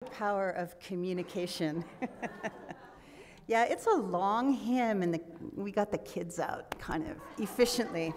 Power of communication. Yeah, it's a long hymn, and we got the kids out kind of efficiently.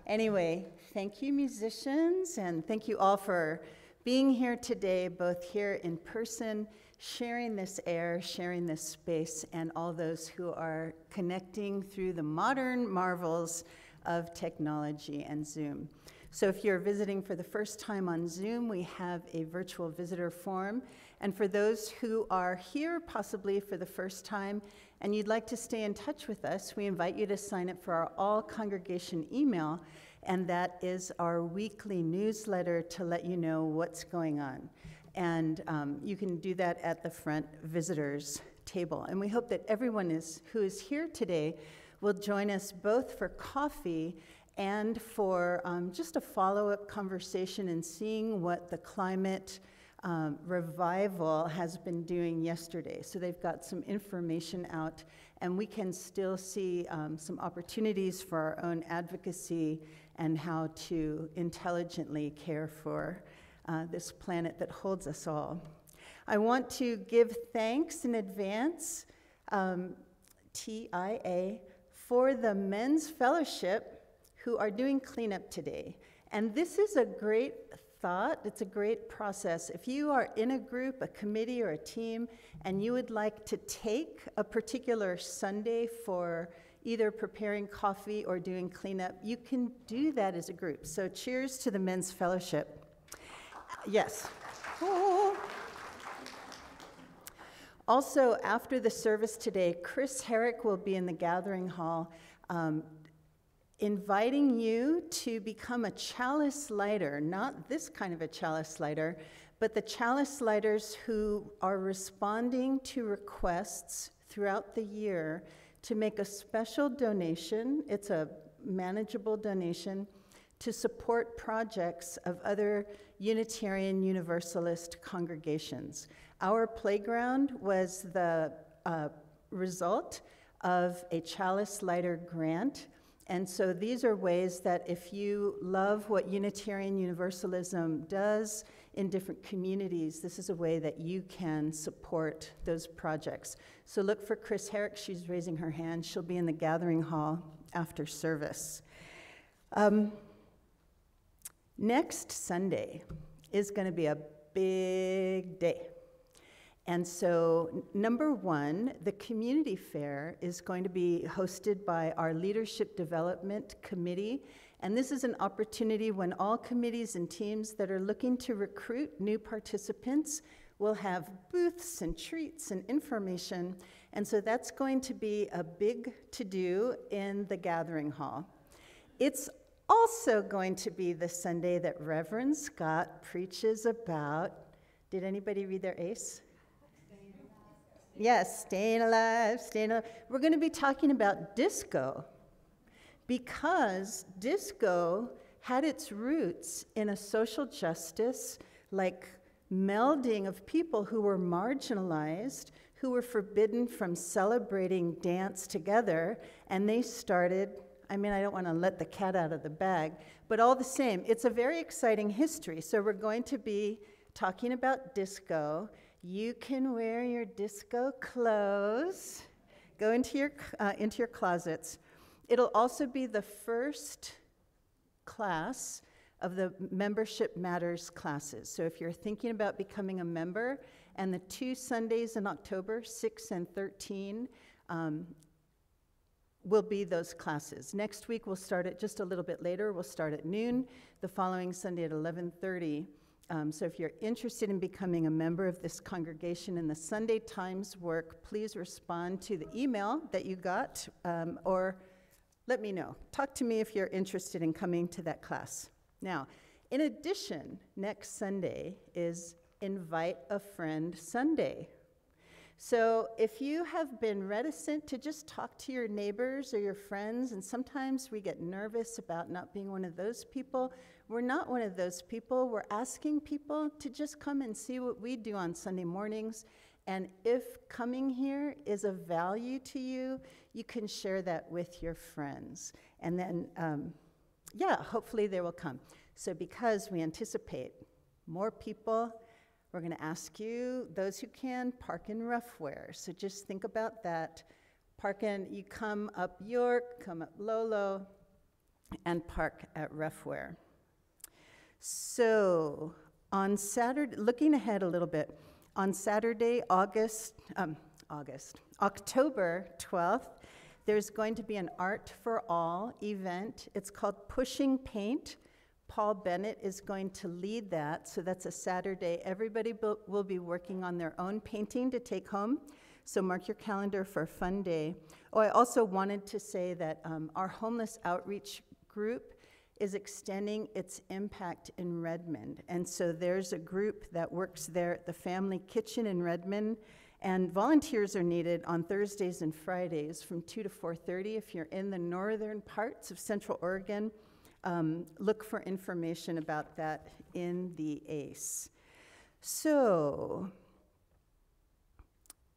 Anyway, thank you, musicians, and thank you all for being here today, both here in person, sharing this air, sharing this space, and all those who are connecting through the modern marvels of technology and Zoom. So if you're visiting for the first time on Zoom, we have a virtual visitor form. And for those who are here possibly for the first time and you'd like to stay in touch with us, we invite you to sign up for our all-congregation email, and that is our weekly newsletter to let you know what's going on. And you can do that at the front visitors table. And we hope that everyone who is here today will join us both for coffee and for just a follow-up conversation and seeing what the climate revival has been doing yesterday. So they've got some information out, and we can still see some opportunities for our own advocacy and how to intelligently care for this planet that holds us all. I want to give thanks in advance, TIA, for the Men's Fellowship who are doing cleanup today. And this is a great thought, it's a great process. If you are in a group, a committee, or a team, and you would like to take a particular Sunday for either preparing coffee or doing cleanup, you can do that as a group. So cheers to the Men's Fellowship. Yes. Oh. Also, after the service today, Chris Herrick will be in the gathering hall inviting you to become a chalice lighter, not this kind of a chalice lighter, but the chalice lighters who are responding to requests throughout the year to make a special donation. It's a manageable donation to support projects of other Unitarian Universalist congregations. Our playground was the result of a chalice lighter grant. And so these are ways that if you love what Unitarian Universalism does in different communities, this is a way that you can support those projects. So look for Chris Herrick. She's raising her hand. She'll be in the gathering hall after service. Next Sunday is going to be a big day. And so, number one, the community fair is going to be hosted by our Leadership Development Committee. And this is an opportunity when all committees and teams that are looking to recruit new participants will have booths and treats and information. And so that's going to be a big to-do in the gathering hall. It's also going to be the Sunday that Reverend Scott preaches about, did anybody read their ACE? Yes, staying alive, staying alive. We're going to be talking about disco because disco had its roots in a social justice, like melding of people who were marginalized, who were forbidden from celebrating dance together, and they started, I mean, I don't want to let the cat out of the bag, but all the same, it's a very exciting history. So we're going to be talking about disco. You can wear your disco clothes. Go into your closets. It'll also be the first class of the Membership Matters classes. So if you're thinking about becoming a member, and the 2 Sundays in October, 6 and 13, will be those classes. Next week we'll start it just a little bit later. We'll start at noon. The following Sunday at 11:30. So if you're interested in becoming a member of this congregation in the Sunday Times work, please respond to the email that you got, or let me know. Talk to me if you're interested in coming to that class. Now, in addition, next Sunday is Invite a Friend Sunday. So if you have been reticent to just talk to your neighbors or your friends, and sometimes we get nervous about not being one of those people, we're not one of those people. We're asking people to just come and see what we do on Sunday mornings. And if coming here is of value to you, you can share that with your friends. And then, hopefully they will come. So because we anticipate more people We're going to ask you, those who can, park in Roughwear. So just think about that. Park in, you come up York, come up Lolo, and park at Roughwear. So on Saturday, looking ahead a little bit, on Saturday, October 12th, there's going to be an Art for All event. It's called Pushing Paint. Paul Bennett is going to lead that, so that's a Saturday. Everybody will be working on their own painting to take home, so mark your calendar for a fun day. Oh, I also wanted to say that our homeless outreach group is extending its impact in Redmond, and so there's a group that works there at the Family Kitchen in Redmond, and volunteers are needed on Thursdays and Fridays from 2 to 4:30. If you're in the northern parts of Central Oregon, look for information about that in the ACE. So,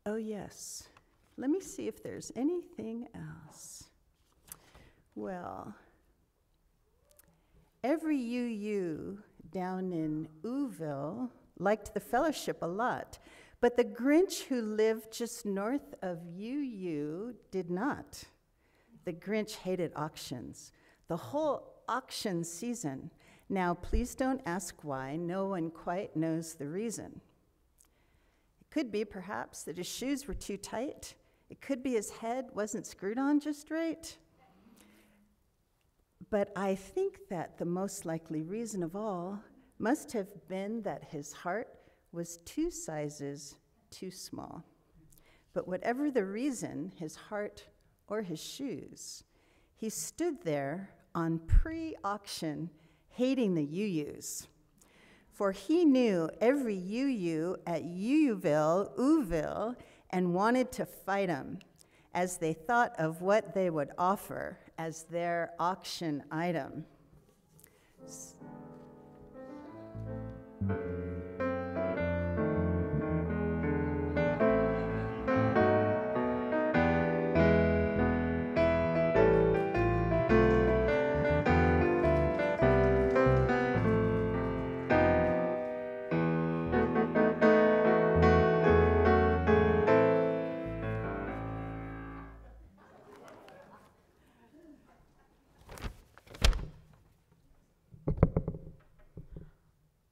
oh yes, let me see if there's anything else. Well, every UU down in Ouville liked the fellowship a lot, but the Grinch who lived just north of UU did not. The Grinch hated auctions. The whole auction season. Now, please don't ask why. No one quite knows the reason. It could be, perhaps, that his shoes were too tight. It could be his head wasn't screwed on just right. But I think that the most likely reason of all must have been that his heart was 2 sizes too small. But whatever the reason, his heart or his shoes, he stood there on pre-auction, hating the UUs. For he knew every UU at Ouville, and wanted to fight them as they thought of what they would offer as their auction item.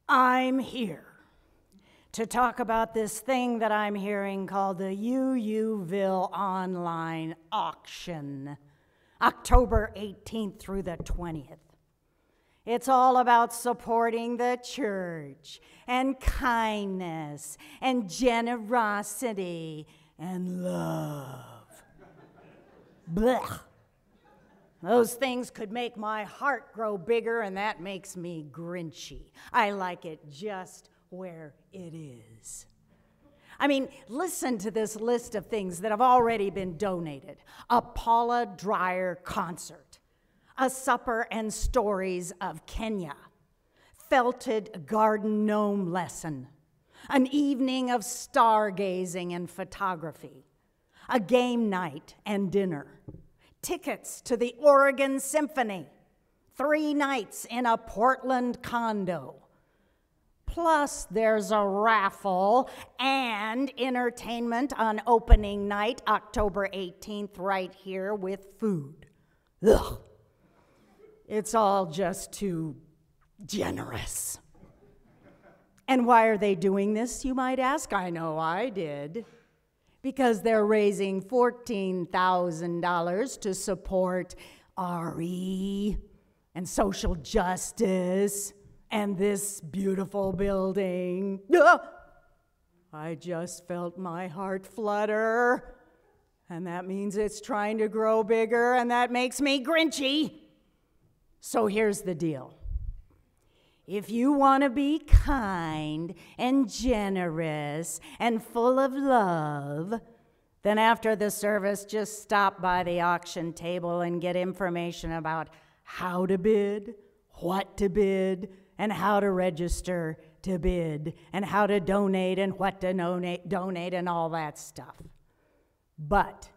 I'm here to talk about this thing that I'm hearing called the UUville Online Auction, October 18th through the 20th. It's all about supporting the church and kindness and generosity and love. Blech. Those things could make my heart grow bigger, and that makes me grinchy. I like it just where it is. I mean, listen to this list of things that have already been donated. A Paula Dreyer concert, a supper and stories of Kenya, felted garden gnome lesson, an evening of stargazing and photography, a game night and dinner, tickets to the Oregon Symphony, 3 nights in a Portland condo. Plus, there's a raffle and entertainment on opening night, October 18th, right here with food. Ugh. It's all just too generous. And why are they doing this, you might ask? I know I did. Because they're raising $14,000 to support RE and social justice and this beautiful building. I just felt my heart flutter, and that means it's trying to grow bigger, and that makes me grinchy. So here's the deal. If you want to be kind and generous and full of love, then after the service, just stop by the auction table and get information about how to bid, what to bid, and how to register to bid, and how to donate and what to donate and all that stuff. But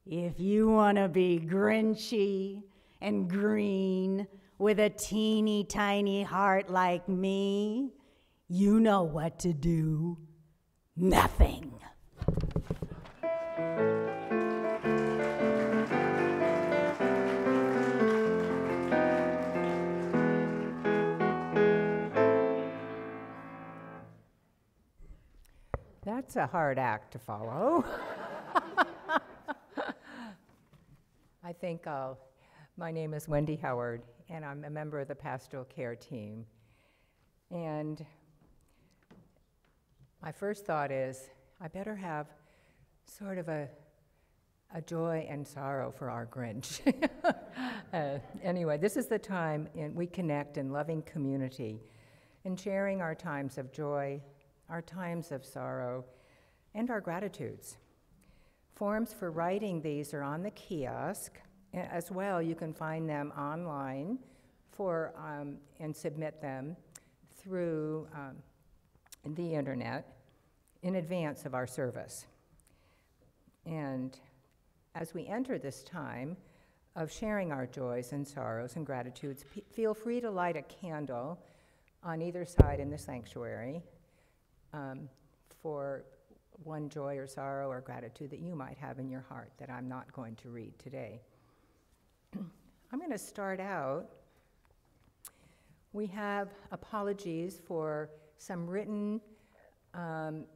if you want to be grinchy and green with a teeny tiny heart like me, You know what to do. Nothing. That's a hard act to follow. I think my name is Wendy Howard, and I'm a member of the pastoral care team. And my first thought is, I better have sort of a joy and sorrow for our Grinch. Anyway, this is the time we connect in loving community, in sharing our times of joy, our times of sorrow, and our gratitudes. Forms for writing these are on the kiosk. As well, you can find them online and submit them through the internet in advance of our service. And as we enter this time of sharing our joys and sorrows and gratitudes, feel free to light a candle on either side in the sanctuary for one joy or sorrow or gratitude that you might have in your heart that I'm not going to read today. I'm going to start out. We have apologies for some written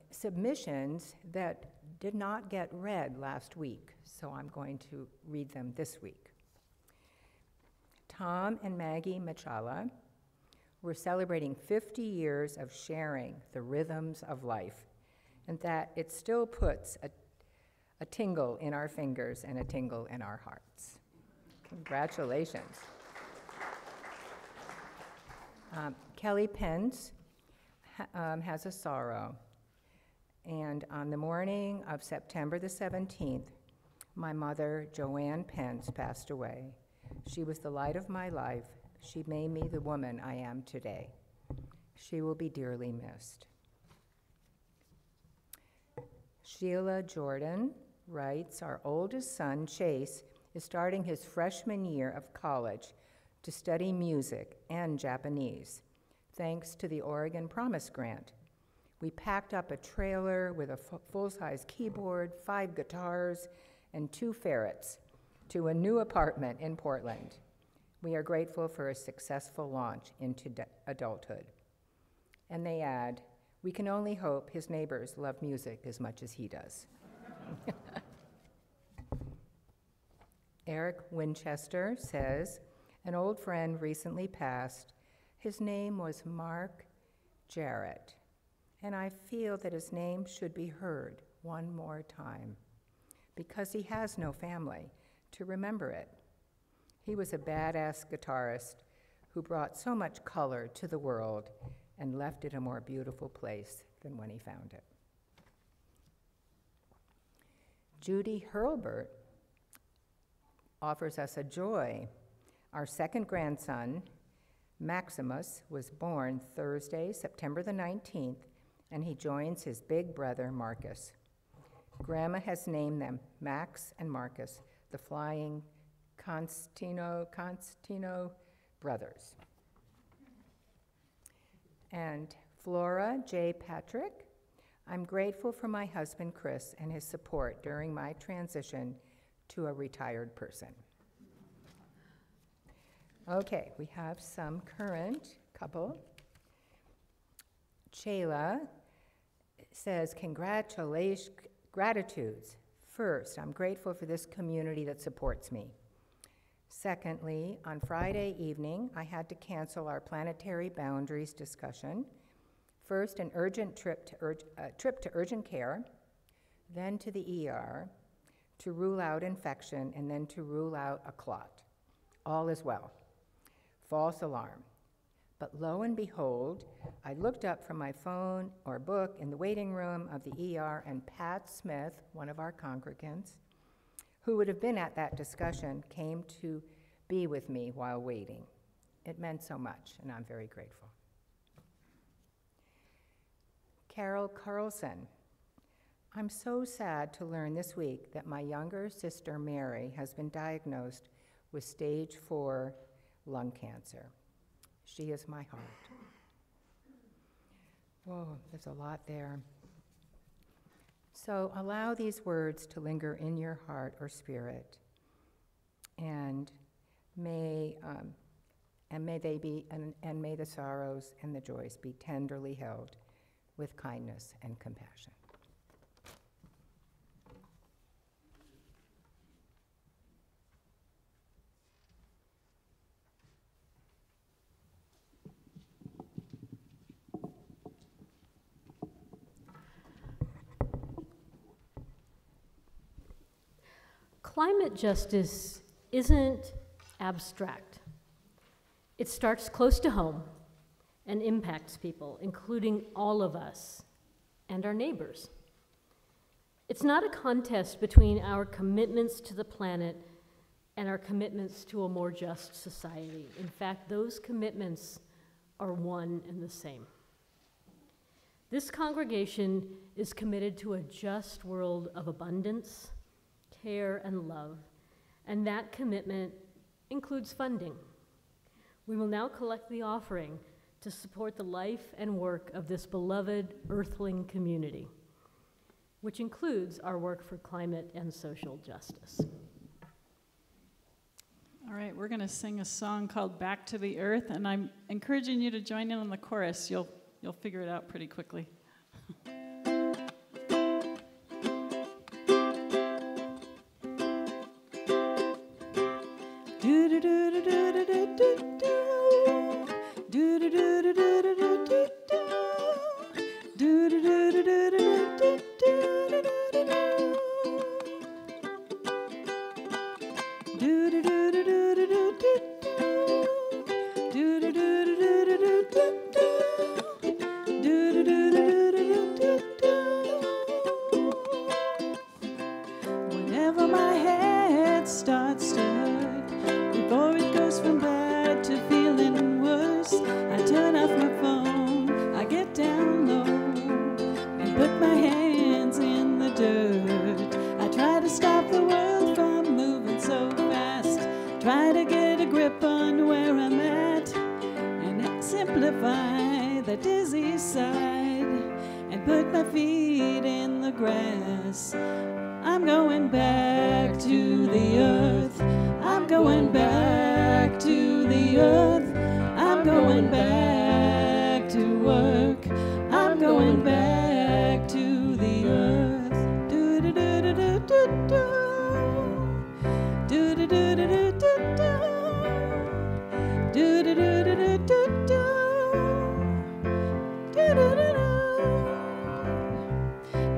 submissions that did not get read last week, so I'm going to read them this week. Tom and Maggie Machala were celebrating 50 years of sharing the rhythms of life, and that it still puts a tingle in our fingers and a tingle in our hearts. Congratulations. Kelly Pence has a sorrow. And on the morning of September the 17th, my mother, Joanne Pence, passed away. She was the light of my life. She made me the woman I am today. She will be dearly missed. Sheila Jordan writes, our oldest son, Chase, is starting his freshman year of college to study music and Japanese, thanks to the Oregon Promise Grant. We packed up a trailer with a full-size keyboard, 5 guitars, and 2 ferrets to a new apartment in Portland. We are grateful for a successful launch into adulthood. And they add, we can only hope his neighbors love music as much as he does. Eric Winchester says, an old friend recently passed. His name was Mark Jarrett, and I feel that his name should be heard one more time because he has no family to remember it. He was a badass guitarist who brought so much color to the world and left it a more beautiful place than when he found it. Judy Hurlbert offers us a joy. Our second grandson, Maximus, was born Thursday, September the 19th, and he joins his big brother, Marcus. Grandma has named them Max and Marcus, the flying Constantino brothers. And Flora J. Patrick, I'm grateful for my husband, Chris, and his support during my transition to a retired person. Okay, we have some current couple. Shayla says, gratitudes. First, I'm grateful for this community that supports me. Secondly, on Friday evening, I had to cancel our planetary boundaries discussion. First, an urgent trip to urgent care, then to the ER to rule out infection, and then to rule out a clot. All is well. False alarm. But lo and behold, I looked up from my phone or book in the waiting room of the ER, and Pat Smith, one of our congregants, who would have been at that discussion, came to be with me while waiting. It meant so much, and I'm very grateful. Carol Carlson. I'm so sad to learn this week that my younger sister, Mary, has been diagnosed with stage 4 lung cancer. She is my heart. Whoa, there's a lot there. So allow these words to linger in your heart or spirit, and may they be, and may the sorrows and the joys be tenderly held with kindness and compassion. Climate justice isn't abstract. It starts close to home and impacts people, including all of us and our neighbors. It's not a contest between our commitments to the planet and our commitments to a more just society. In fact, those commitments are one and the same. This congregation is committed to a just world of abundance, care, and love, and that commitment includes funding. We will now collect the offering to support the life and work of this beloved earthling community, which includes our work for climate and social justice. All right, we're going to sing a song called Back to the Earth, and I'm encouraging you to join in on the chorus. You'll figure it out pretty quickly. Whenever my head starts to hurt, before it goes from bad to feeling worse, I turn off my phone, I get down low, and put my hands in the dirt. I try to stop the world from moving so fast, try to get a grip on where I'm at, and simplify the dizzy side, and put my feet in the grass. I'm going back to the earth. I'm going back to the earth. I'm going back to work. I'm going back to the earth. Do do do do do do do. Do do do do do do do. Do do do do do do do. Do do do do.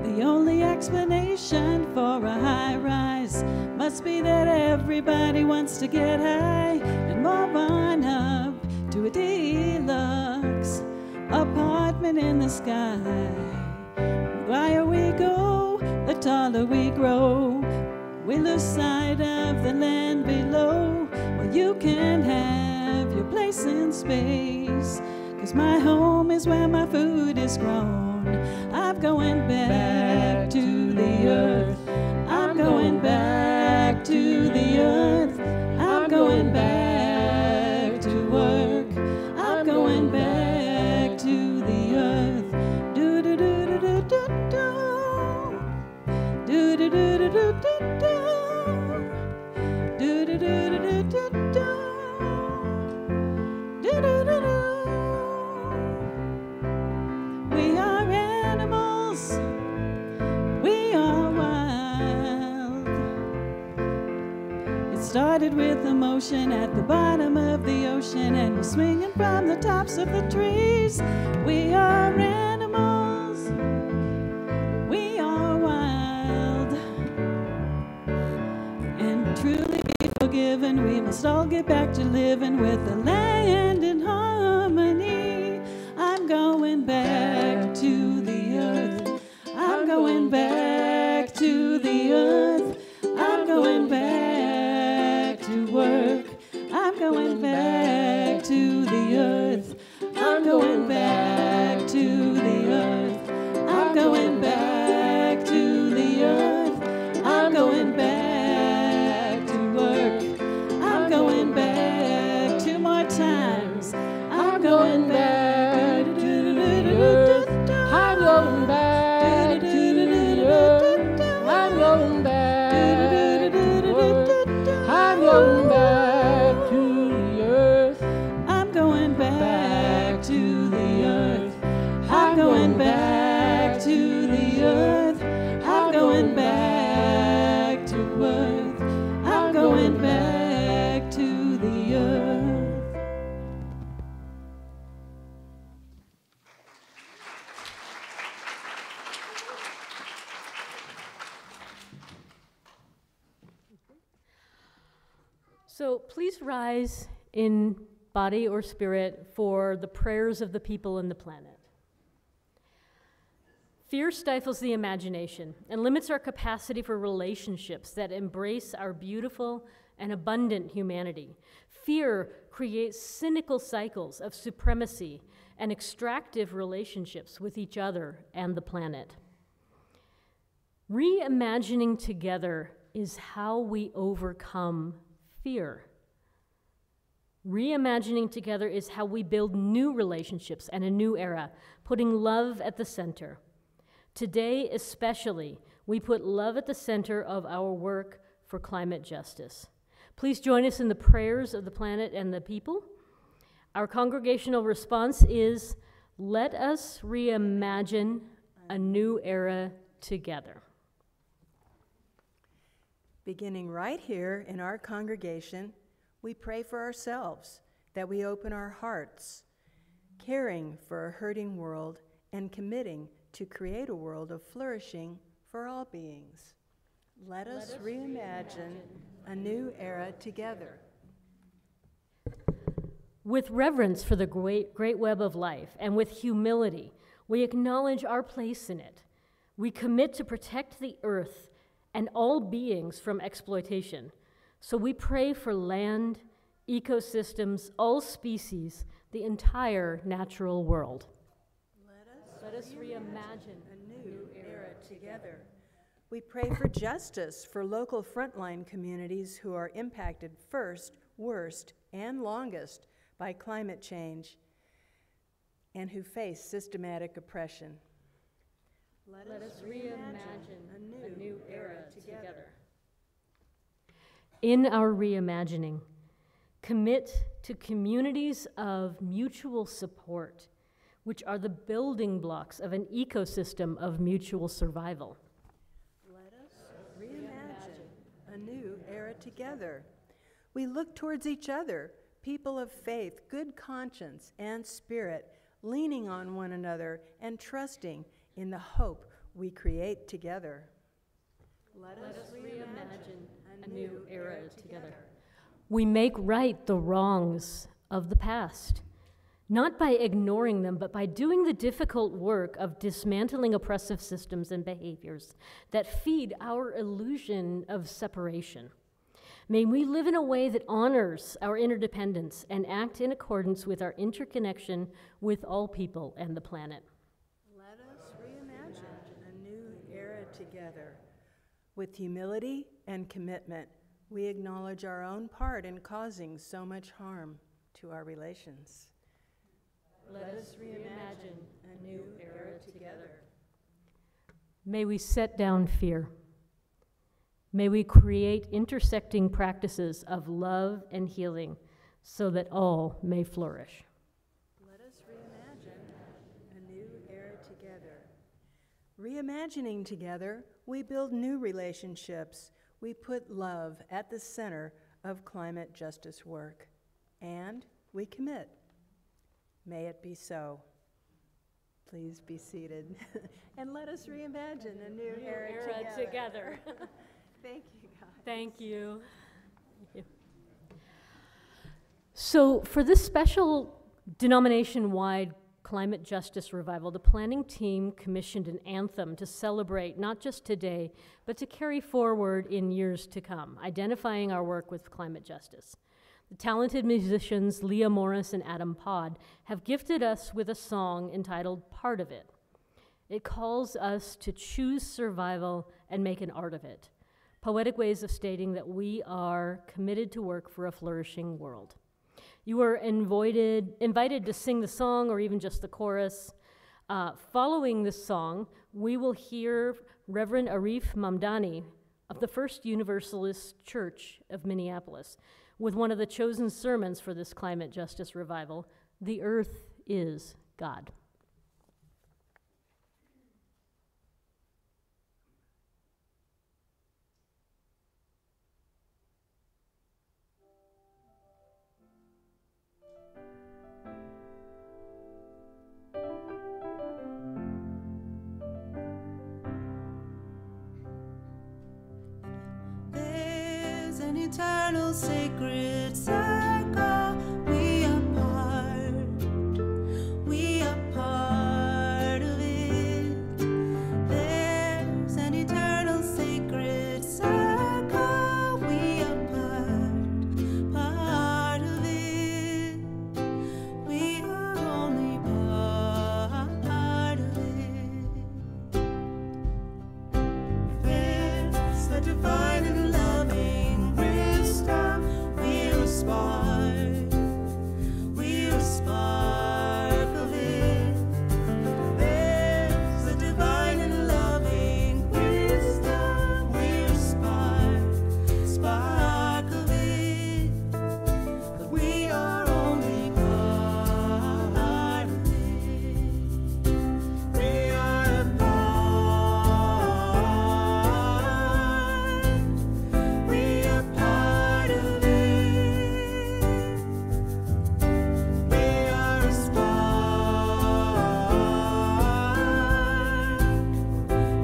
The only explanation for a high rise must be that everybody wants to get high and move on up to a deluxe apartment in the sky. The higher we go, the taller we grow. We lose sight of the land below. Well, you can have your place in space, 'cause my home is where my food is grown. I'm going back to the earth. I'm going back to the earth. I'm going back to work. I'm going back to the earth. Do do do do do do do. Do do do do do do do. Do do do do do do do. Do do do do. We are animals. We are wild. It started with emotion at the bottom of the ocean, and we're swinging from the tops of the trees. We are animals. We are wild. And truly be forgiven, we must all get back to living with the land in harmony. I'm going back to the earth. I'm going back to the earth. I'm going back to work. I'm going back to the earth. I'm going back to the earth. I'm going back to the earth. I'm going back to work. I'm going back. 2 more times. going back to earth. I'm going back to the earth. So please rise in body or spirit for the prayers of the people and the planet. Fear stifles the imagination and limits our capacity for relationships that embrace our beautiful and abundant humanity. Fear creates cynical cycles of supremacy and extractive relationships with each other and the planet. Reimagining together is how we overcome fear. Reimagining together is how we build new relationships and a new era, putting love at the center. Today, especially, we put love at the center of our work for climate justice. Please join us in the prayers of the planet and the people. Our congregational response is, let us reimagine a new era together. Beginning right here in our congregation, we pray for ourselves, that we open our hearts, caring for a hurting world and committing to create a world of flourishing for all beings. Let us reimagine a new era together. With reverence for the great web of life and with humility, we acknowledge our place in it. We commit to protect the earth and all beings from exploitation. So we pray for land, ecosystems, all species, the entire natural world. Let us reimagine a new era together. We pray for justice for local frontline communities who are impacted first, worst, and longest by climate change and who face systematic oppression. Let us reimagine a new era together. In our reimagining, commit to communities of mutual support, which are the building blocks of an ecosystem of mutual survival. Let us reimagine a new era together. We look towards each other, people of faith, good conscience, and spirit, leaning on one another and trusting in the hope we create together. Let us reimagine a new era together. We make right the wrongs of the past, not by ignoring them, but by doing the difficult work of dismantling oppressive systems and behaviors that feed our illusion of separation. May we live in a way that honors our interdependence and act in accordance with our interconnection with all people and the planet. Let us reimagine a new era together. With humility and commitment, we acknowledge our own part in causing so much harm to our relations. Let us reimagine a new era together. May we set down fear. May we create intersecting practices of love and healing so that all may flourish. Let us reimagine a new era together. Reimagining together, we build new relationships. We put love at the center of climate justice work. And we commit. May it be so. Please be seated. And let us reimagine a new era together. Thank you, guys. Thank you. So for this special denomination-wide climate justice revival, the planning team commissioned an anthem to celebrate not just today, but to carry forward in years to come, identifying our work with climate justice. The talented musicians Leah Morris and Adam Pod have gifted us with a song entitled Part of It. It calls us to choose survival and make an art of it. Poetic ways of stating that we are committed to work for a flourishing world. You are invited to sing the song or even just the chorus. Following this song, we will hear Reverend Arif Mamdani of the First Universalist Church of Minneapolis with one of the chosen sermons for this climate justice revival, The Earth is God. eternal sacred circle. We are part of it. There's an eternal sacred circle. We are part of it. We are only part of it. There's the divine and loving wisdom. We're a spark. We're a spark of it. There's the divine and loving wisdom. We're a spark of it. But we are only part of it. We are a part. We are part of it. We are a spark.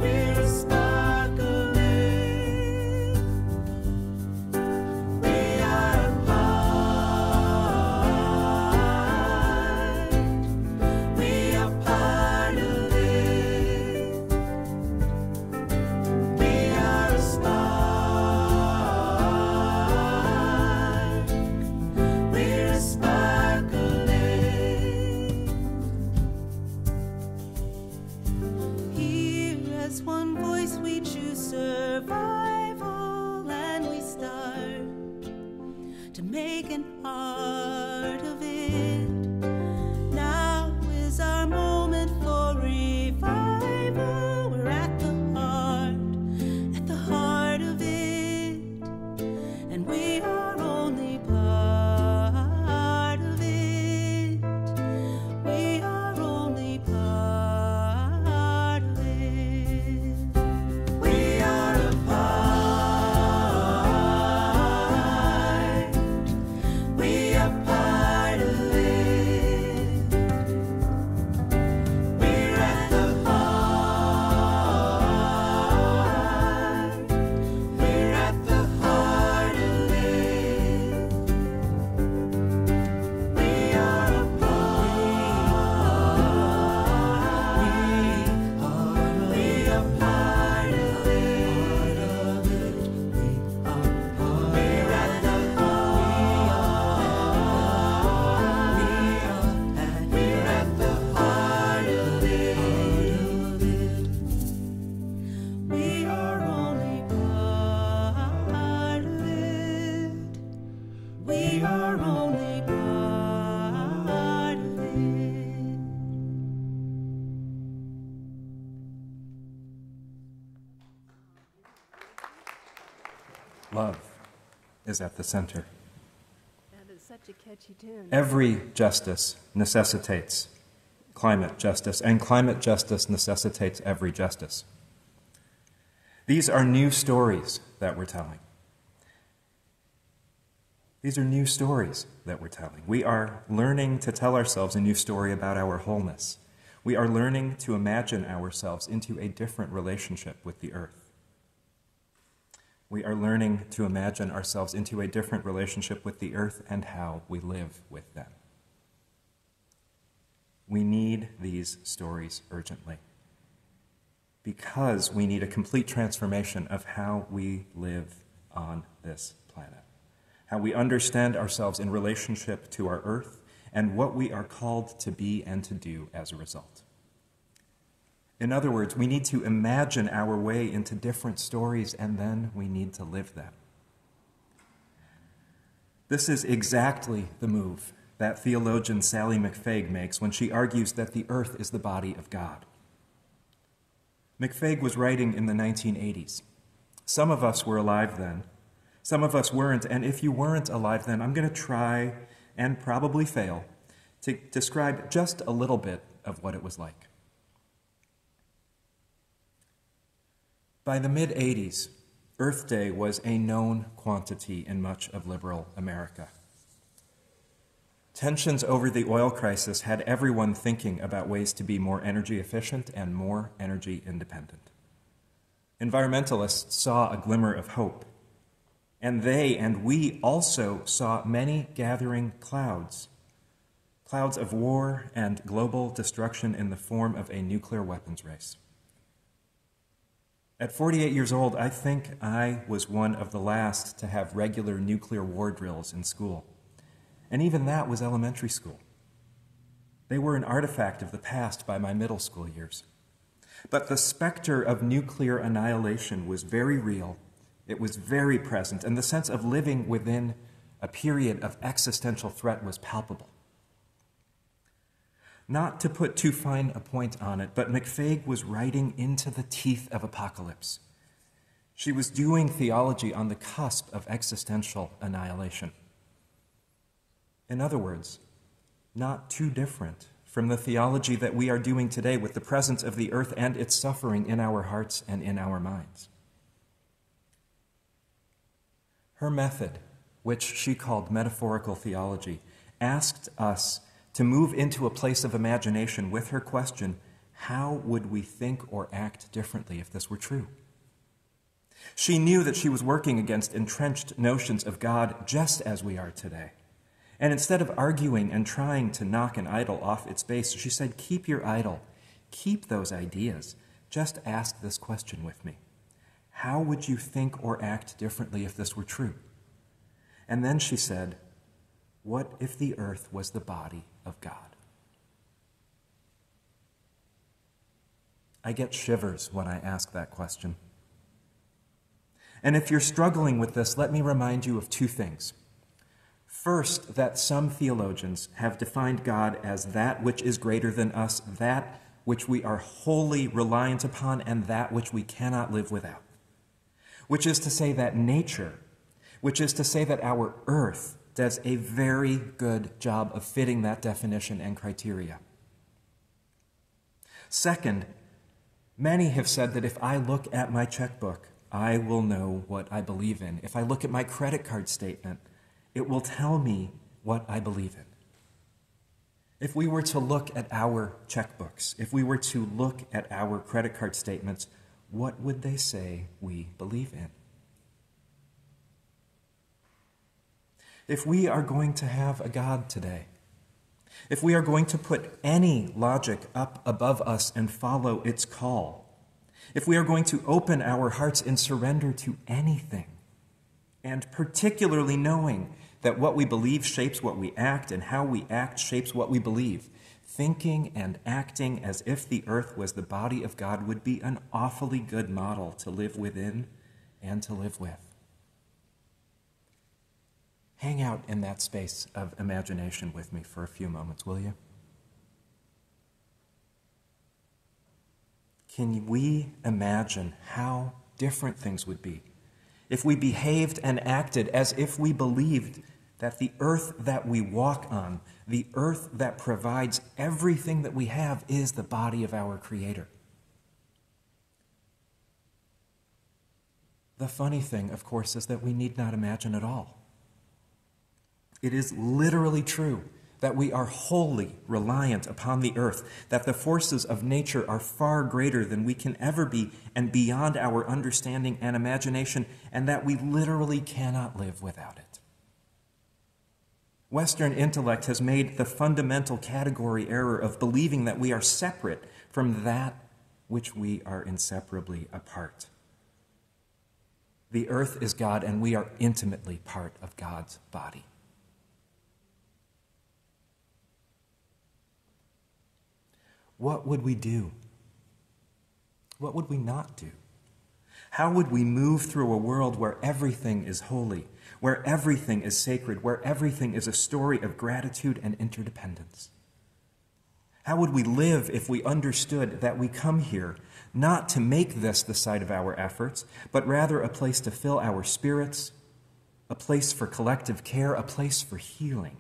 We're a spark of it. We are a part. We are part of it. We are a spark. We're a spark of it. Here as one voice we choose survival, and we start to make an art of it. Now is our moment for revival. We're at the heart of it, and we are only part of it. We are only part of it. We are a part. We are part of it. We're at the heart. We're at the heart of it. We are a part. We are part of it. We're at the heart. We're at the heart of it. We are only part of it. We are only part of it. Love is at the center. That is such a catchy tune. Every justice necessitates climate justice, and climate justice necessitates every justice. These are new stories that we're telling. These are new stories that we're telling. We are learning to tell ourselves a new story about our wholeness. We are learning to imagine ourselves into a different relationship with the earth. We are learning to imagine ourselves into a different relationship with the earth and how we live with them. We need these stories urgently because we need a complete transformation of how we live on this planet, how we understand ourselves in relationship to our earth, and what we are called to be and to do as a result. In other words, we need to imagine our way into different stories, and then we need to live them. This is exactly the move that theologian Sally McFague makes when she argues that the earth is the body of God. McFague was writing in the 1980s. Some of us were alive then. Some of us weren't, and if you weren't alive then, I'm going to try, and probably fail, to describe just a little bit of what it was like. By the mid-'80s, Earth Day was a known quantity in much of liberal America. Tensions over the oil crisis had everyone thinking about ways to be more energy efficient and more energy independent. Environmentalists saw a glimmer of hope, and they and we also saw many gathering clouds, clouds of war and global destruction in the form of a nuclear weapons race. At 48 years old, I think I was one of the last to have regular nuclear war drills in school. And even that was elementary school. They were an artifact of the past by my middle school years. But the specter of nuclear annihilation was very real, it was very present, and the sense of living within a period of existential threat was palpable. Not to put too fine a point on it, but McFaig was riding into the teeth of apocalypse. She was doing theology on the cusp of existential annihilation. In other words, not too different from the theology that we are doing today with the presence of the earth and its suffering in our hearts and in our minds. Her method, which she called metaphorical theology, asked us to move into a place of imagination with her question, how would we think or act differently if this were true? She knew that she was working against entrenched notions of God just as we are today. And instead of arguing and trying to knock an idol off its base, she said, keep your idol, keep those ideas. Just ask this question with me. How would you think or act differently if this were true? And then she said, what if the earth was the body of God? I get shivers when I ask that question. And if you're struggling with this, let me remind you of two things. First, that some theologians have defined God as that which is greater than us, that which we are wholly reliant upon, and that which we cannot live without. Which is to say that nature, which is to say that our earth does a very good job of fitting that definition and criteria. Second, many have said that if I look at my checkbook, I will know what I believe in. If I look at my credit card statement, it will tell me what I believe in. If we were to look at our checkbooks, if we were to look at our credit card statements, what would they say we believe in? If we are going to have a God today, if we are going to put any logic up above us and follow its call, if we are going to open our hearts in surrender to anything, and particularly knowing that what we believe shapes what we act and how we act shapes what we believe, thinking and acting as if the earth was the body of God would be an awfully good model to live within and to live with. Hang out in that space of imagination with me for a few moments, will you? Can we imagine how different things would be if we behaved and acted as if we believed that the earth that we walk on, the earth that provides everything that we have, is the body of our Creator? The funny thing, of course, is that we need not imagine at all. It is literally true that we are wholly reliant upon the earth, that the forces of nature are far greater than we can ever be and beyond our understanding and imagination, and that we literally cannot live without it. Western intellect has made the fundamental category error of believing that we are separate from that which we are inseparably apart. The earth is God, and we are intimately part of God's body. What would we do? What would we not do? How would we move through a world where everything is holy, where everything is sacred, where everything is a story of gratitude and interdependence? How would we live if we understood that we come here not to make this the site of our efforts, but rather a place to fill our spirits, a place for collective care, a place for healing?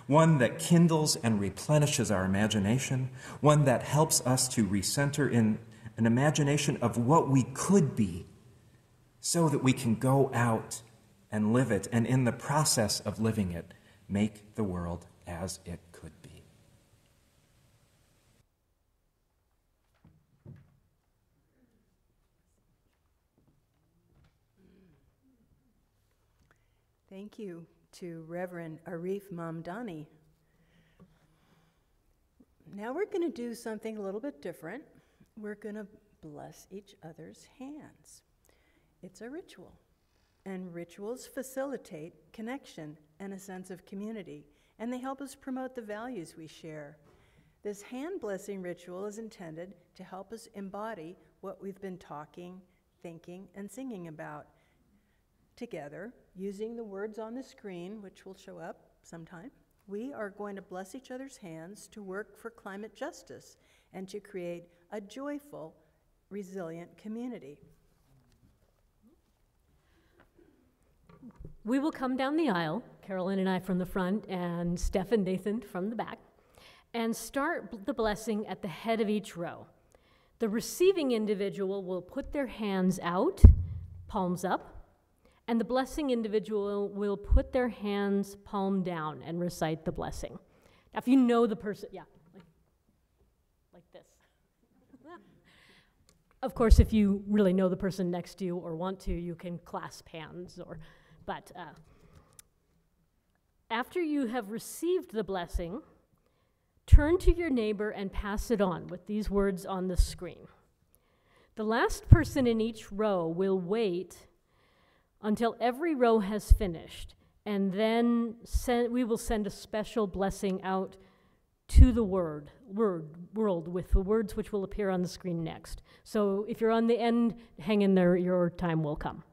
One that kindles and replenishes our imagination, one that helps us to recenter in an imagination of what we could be so that we can go out and live it, and in the process of living it, make the world as it could be. Thank you to Reverend Arif Mamdani. Now we're going to do something a little bit different. We're going to bless each other's hands. It's a ritual, and rituals facilitate connection and a sense of community, and they help us promote the values we share. This hand blessing ritual is intended to help us embody what we've been talking, thinking, and singing about together, using the words on the screen, which will show up sometime. We are going to bless each other's hands to work for climate justice and to create a joyful, resilient community. We will come down the aisle, Carolyn and I from the front, and Steph and Nathan from the back, and start the blessing at the head of each row. The receiving individual will put their hands out, palms up, and the blessing individual will put their hands palm down and recite the blessing. Now, if you know the person, yeah, like this. Of course, if you really know the person next to you or want to, you can clasp hands. But after you have received the blessing, turn to your neighbor and pass it on with these words on the screen. The last person in each row will wait until every row has finished, and then we will send a special blessing out to the world with the words which will appear on the screen next. So if you're on the end, hang in there, your time will come.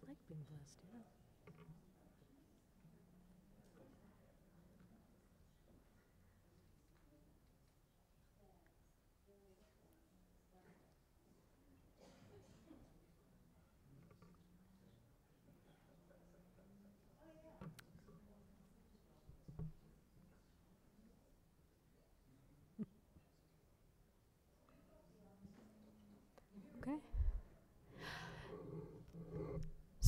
Okay. Being blessed, yeah.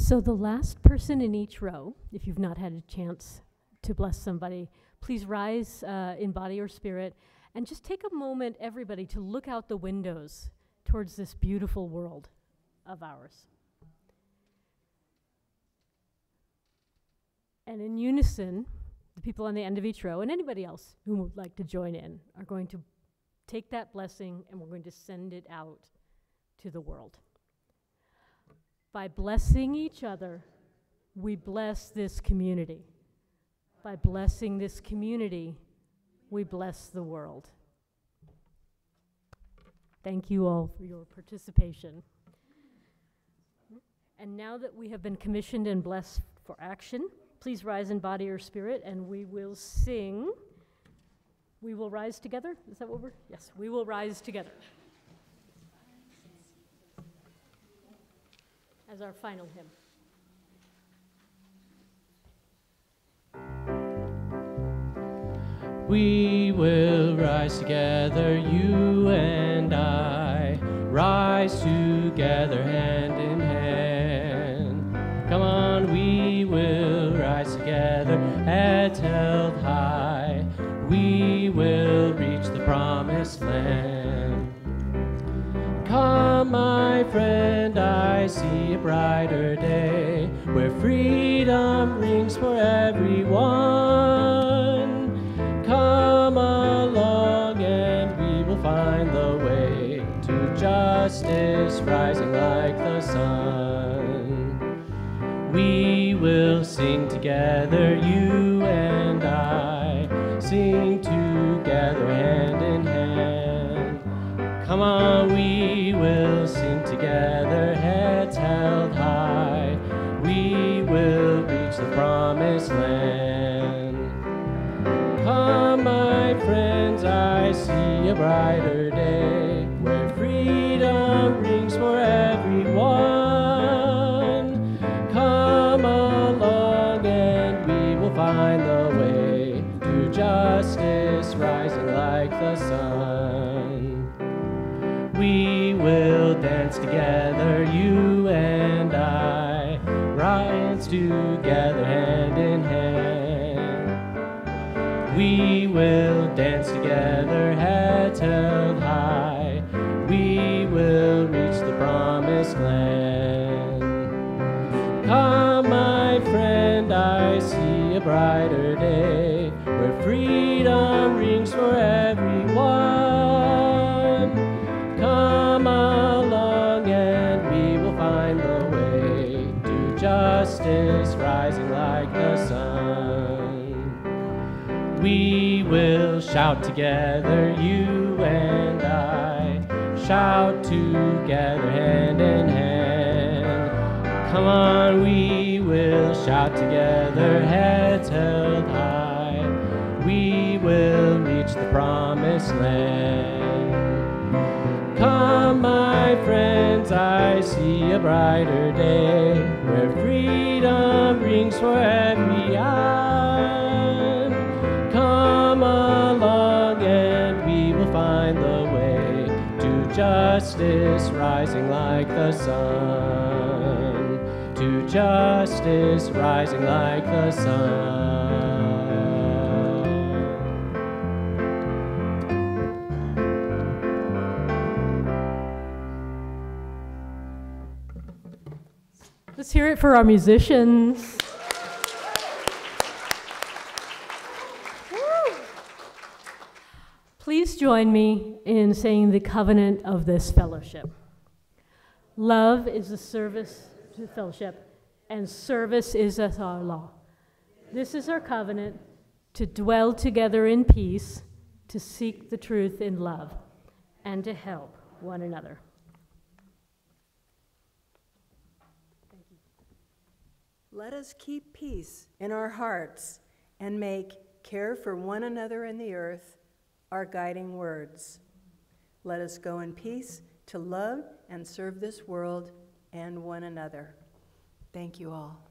So the last person in each row, if you've not had a chance to bless somebody, please rise in body or spirit and just take a moment, everybody, to look out the windows towards this beautiful world of ours. And in unison, the people on the end of each row and anybody else who would like to join in are going to take that blessing and we're going to send it out to the world. By blessing each other, we bless this community. By blessing this community, we bless the world. Thank you all for your participation. And now that we have been commissioned and blessed for action, please rise in body or spirit, and we will sing. We will rise together. Is that what we're? Yes, we will rise together. As our final hymn. We will rise together, you and I, rise together hand in hand. Come on, we will rise together, heads held high. We will reach the promised land. Come, my friend, I see a brighter day, where freedom rings for everyone. Come along and we will find the way to justice rising like the sun. We will sing together, you and I, sing together hand in hand. Come on, we will sing together, heads held high. We will reach the promised land. Come, my friends, I see a brighter day, where freedom rings for everyone. Come along and we will find the way to justice rising like the sun. We will dance together, you and I, rise together hand in hand. We will dance together, heads held high. We will reach the promised land. Come, my friend, I see a brighter day, where freedom rings for everyone. Come along and we will find the way to justice rising like the sun. We will shout together, you and I, shout together hand in hand. Come on, we will shout together, heads held high. We will reach the promised land. Come, my friends, I see a brighter day, where freedom rings for every eye. Come along and we will find the way to justice rising like the sun. To justice rising like the sun. Let's hear it for our musicians. Please join me in saying the covenant of this fellowship. Love is the service to fellowship, and service is as our law. This is our covenant, to dwell together in peace, to seek the truth in love, and to help one another. Let us keep peace in our hearts and make care for one another in the earth our guiding words. Let us go in peace to love and serve this world and one another. Thank you all.